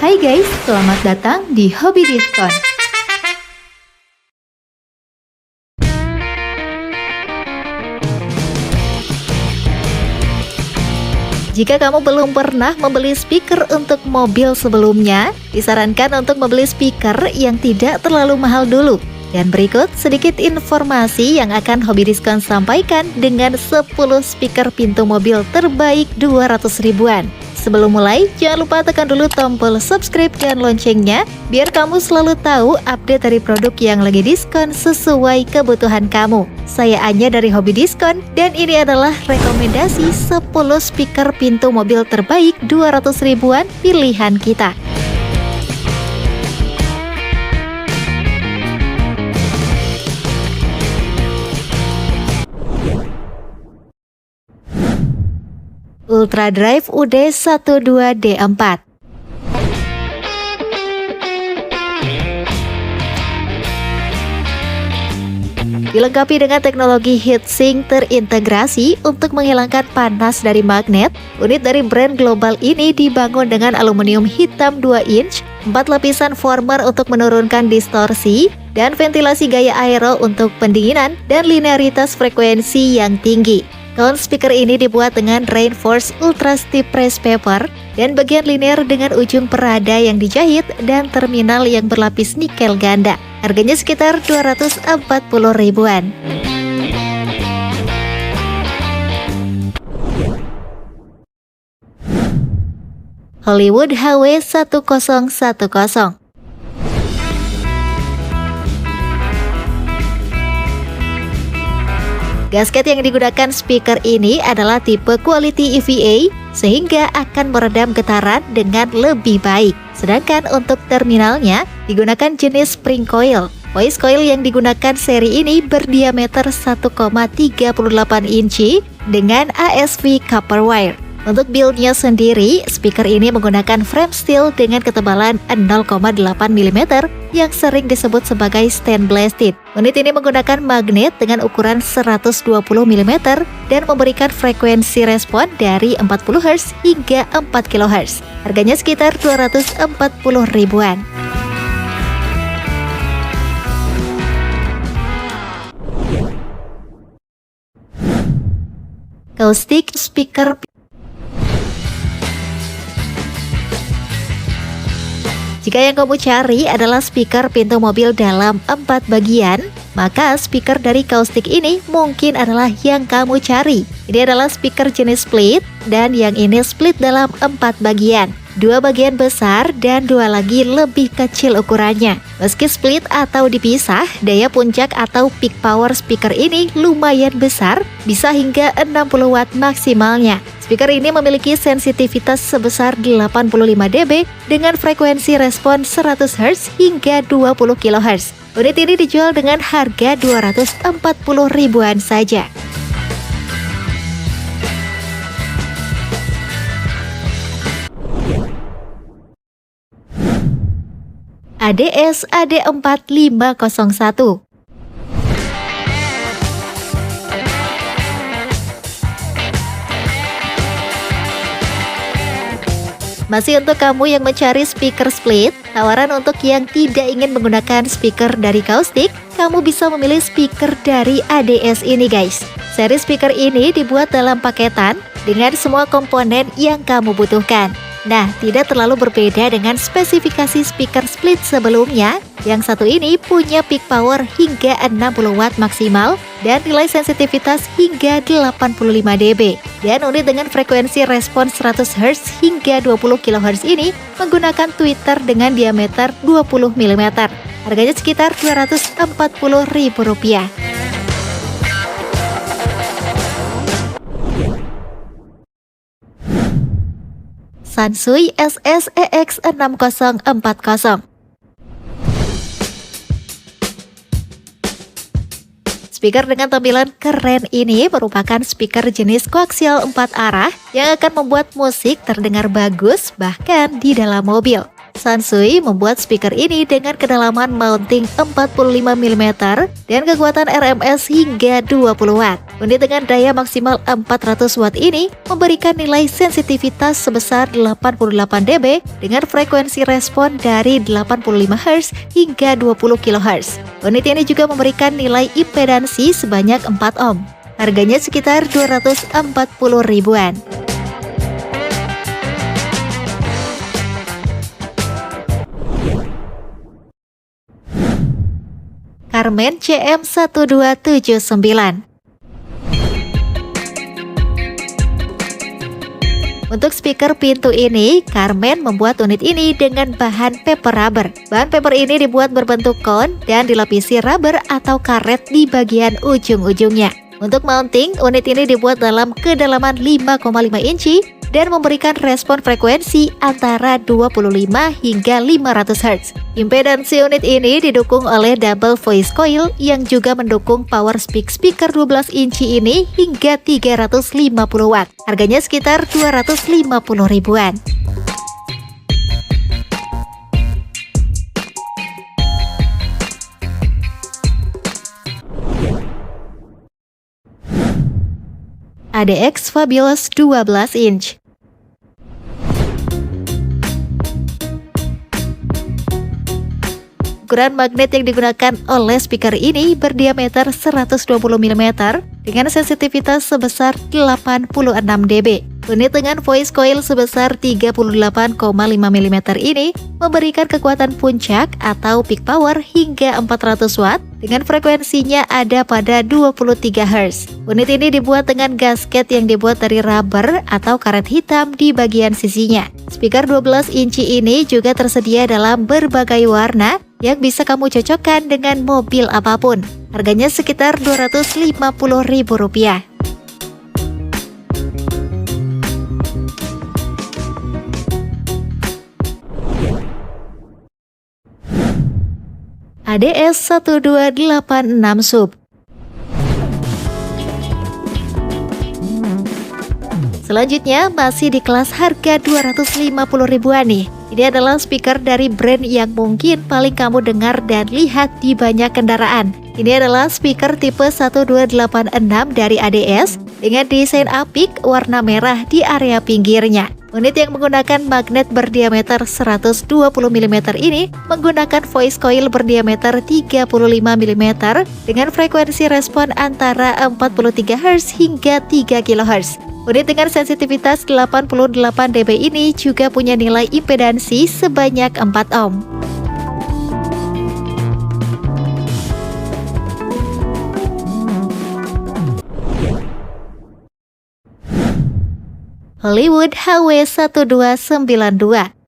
Hai guys, selamat datang di Hobi Diskon. Jika kamu belum pernah membeli speaker untuk mobil sebelumnya, disarankan untuk membeli speaker yang tidak terlalu mahal dulu. Dan berikut sedikit informasi yang akan Hobi Diskon sampaikan dengan 10 speaker pintu mobil terbaik 200 ribuan. Sebelum mulai, jangan lupa tekan dulu tombol subscribe dan loncengnya, biar kamu selalu tahu update dari produk yang lagi diskon sesuai kebutuhan kamu. Saya Anya dari Hobi Diskon, dan ini adalah rekomendasi 10 speaker pintu mobil terbaik 200 ribuan pilihan kita. Ultra Drive UD12D4. Dilengkapi dengan teknologi heatsink terintegrasi untuk menghilangkan panas dari magnet, unit dari brand global ini dibangun dengan aluminium hitam 2 inch, 4 lapisan former untuk menurunkan distorsi, dan ventilasi gaya aero untuk pendinginan dan linearitas frekuensi yang tinggi. Tone speaker ini dibuat dengan reinforced ultra stiff press paper dan bagian linear dengan ujung perada yang dijahit dan terminal yang berlapis nikel ganda. Harganya sekitar 240 ribuan. Hollywood HW1010. Gasket yang digunakan speaker ini adalah tipe Quality EVA sehingga akan meredam getaran dengan lebih baik. Sedangkan untuk terminalnya digunakan jenis spring coil. Voice coil yang digunakan seri ini berdiameter 1,38 inci dengan ASV copper wire. Untuk build-nya sendiri, speaker ini menggunakan frame steel dengan ketebalan 0,8 mm yang sering disebut sebagai stainless steel. Unit ini menggunakan magnet dengan ukuran 120 mm dan memberikan frekuensi respon dari 40 Hz hingga 4 kHz. Harganya sekitar 240 ribuan. Acoustic speaker. Jika yang kamu cari adalah speaker pintu mobil dalam 4 bagian, maka speaker dari Acoustic ini mungkin adalah yang kamu cari. Ini adalah speaker jenis split, dan yang ini split dalam 4 bagian. 2 bagian besar dan 2 lagi lebih kecil ukurannya. Meski split atau dipisah, daya puncak atau peak power speaker ini lumayan besar, bisa hingga 60 watt maksimalnya. Speaker ini memiliki sensitivitas sebesar 85 dB dengan frekuensi respon 100 Hz hingga 20 kHz. Unit ini dijual dengan harga 240 ribuan saja. ADS AD4501. Masih untuk kamu yang mencari speaker split, tawaran untuk yang tidak ingin menggunakan speaker dari Acoustic, kamu bisa memilih speaker dari ADS ini guys. Seri speaker ini dibuat dalam paketan dengan semua komponen yang kamu butuhkan. Nah, tidak terlalu berbeda dengan spesifikasi speaker split sebelumnya. Yang satu ini punya peak power hingga 60 watt maksimal dan nilai sensitivitas hingga 85 dB. Dan unit dengan frekuensi respon 100 Hz hingga 20 kHz ini menggunakan tweeter dengan diameter 20 mm. Harganya sekitar Rp240.000. Sansui SSEX6040. Speaker dengan tampilan keren ini merupakan speaker jenis koaksial 4 arah yang akan membuat musik terdengar bagus bahkan di dalam mobil. Sansui membuat speaker ini dengan kedalaman mounting 45 mm dan kekuatan RMS hingga 20 Watt. Unit dengan daya maksimal 400 Watt ini memberikan nilai sensitivitas sebesar 88 dB dengan frekuensi respon dari 85 Hz hingga 20 kHz. Unit ini juga memberikan nilai impedansi sebanyak 4 ohm. Harganya sekitar 240 ribuan. Karman CM1279. Untuk speaker pintu ini, Karman membuat unit ini dengan bahan paper rubber. Bahan paper ini dibuat berbentuk cone dan dilapisi rubber atau karet di bagian ujung-ujungnya. Untuk mounting, unit ini dibuat dalam kedalaman 5,5 inci dan memberikan respon frekuensi antara 25 hingga 500 Hz. Impedansi unit ini didukung oleh double voice coil yang juga mendukung power speaker 12 inci ini hingga 350 Watt. Harganya sekitar 250 ribuan. ADX Fabulous 12 inch. Ukuran magnet yang digunakan oleh speaker ini berdiameter 120 mm dengan sensitivitas sebesar 86 dB. Unit dengan voice coil sebesar 38,5 mm ini memberikan kekuatan puncak atau peak power hingga 400 Watt dengan frekuensinya ada pada 23 Hz. Unit ini dibuat dengan gasket yang dibuat dari rubber atau karet hitam di bagian sisinya. Speaker 12 inci ini juga tersedia dalam berbagai warna yang bisa kamu cocokkan dengan mobil apapun. Harganya sekitar Rp250.000. ADS 1286 Sub. Selanjutnya masih di kelas harga 250 ribuan nih. Ini adalah speaker dari brand yang mungkin paling kamu dengar dan lihat di banyak kendaraan. Ini adalah speaker tipe 1286 dari ADS dengan desain apik warna merah di area pinggirnya. Unit yang menggunakan magnet berdiameter 120 mm ini menggunakan voice coil berdiameter 35 mm dengan frekuensi respon antara 43 Hz hingga 3 kHz. Unit dengan sensitivitas 88 dB ini juga punya nilai impedansi sebanyak 4 ohm. Hollywood HW1292.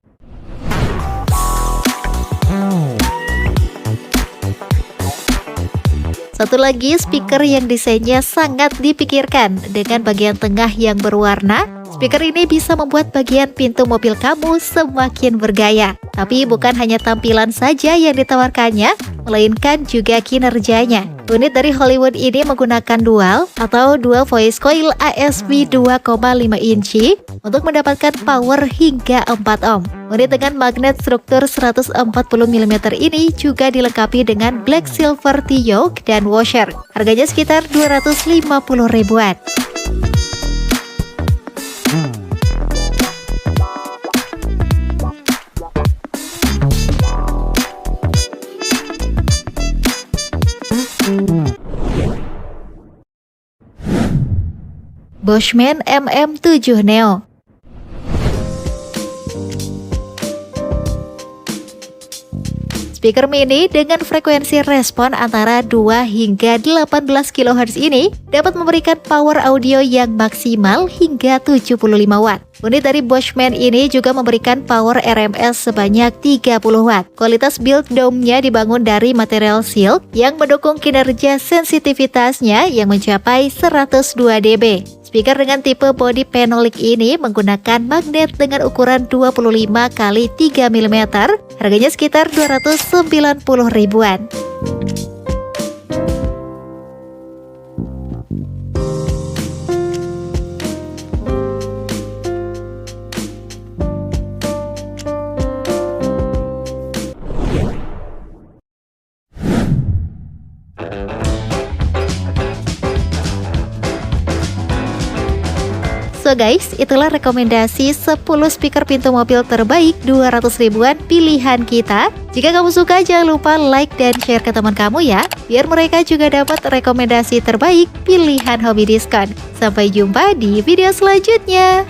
Satu lagi speaker yang desainnya sangat dipikirkan dengan bagian tengah yang berwarna. Speaker ini bisa membuat bagian pintu mobil kamu semakin bergaya. Tapi bukan hanya tampilan saja yang ditawarkannya, melainkan juga kinerjanya. Unit dari Hollywood ini menggunakan dual atau dual voice coil ASV 2,5 inci untuk mendapatkan power hingga 4 ohm. Unit dengan magnet struktur 140 mm ini juga dilengkapi dengan black silver T-yoke dan washer. Harganya sekitar 250 ribuan. Boschmann MM7 Neo. Speaker mini dengan frekuensi respon antara 2 hingga 18 kHz ini dapat memberikan power audio yang maksimal hingga 75 Watt. Unit dari Boschmann ini juga memberikan power RMS sebanyak 30 Watt. Kualitas build dome-nya dibangun dari material silk yang mendukung kinerja sensitivitasnya yang mencapai 102 dB. Speaker dengan tipe body panelic ini menggunakan magnet dengan ukuran 25 x 3 mm. Harganya sekitar 290 ribuan. So guys, itulah rekomendasi 10 speaker pintu mobil terbaik 200 ribuan pilihan kita. Jika kamu suka, jangan lupa like dan share ke teman kamu ya, biar mereka juga dapat rekomendasi terbaik pilihan hobi diskon. Sampai jumpa di video selanjutnya.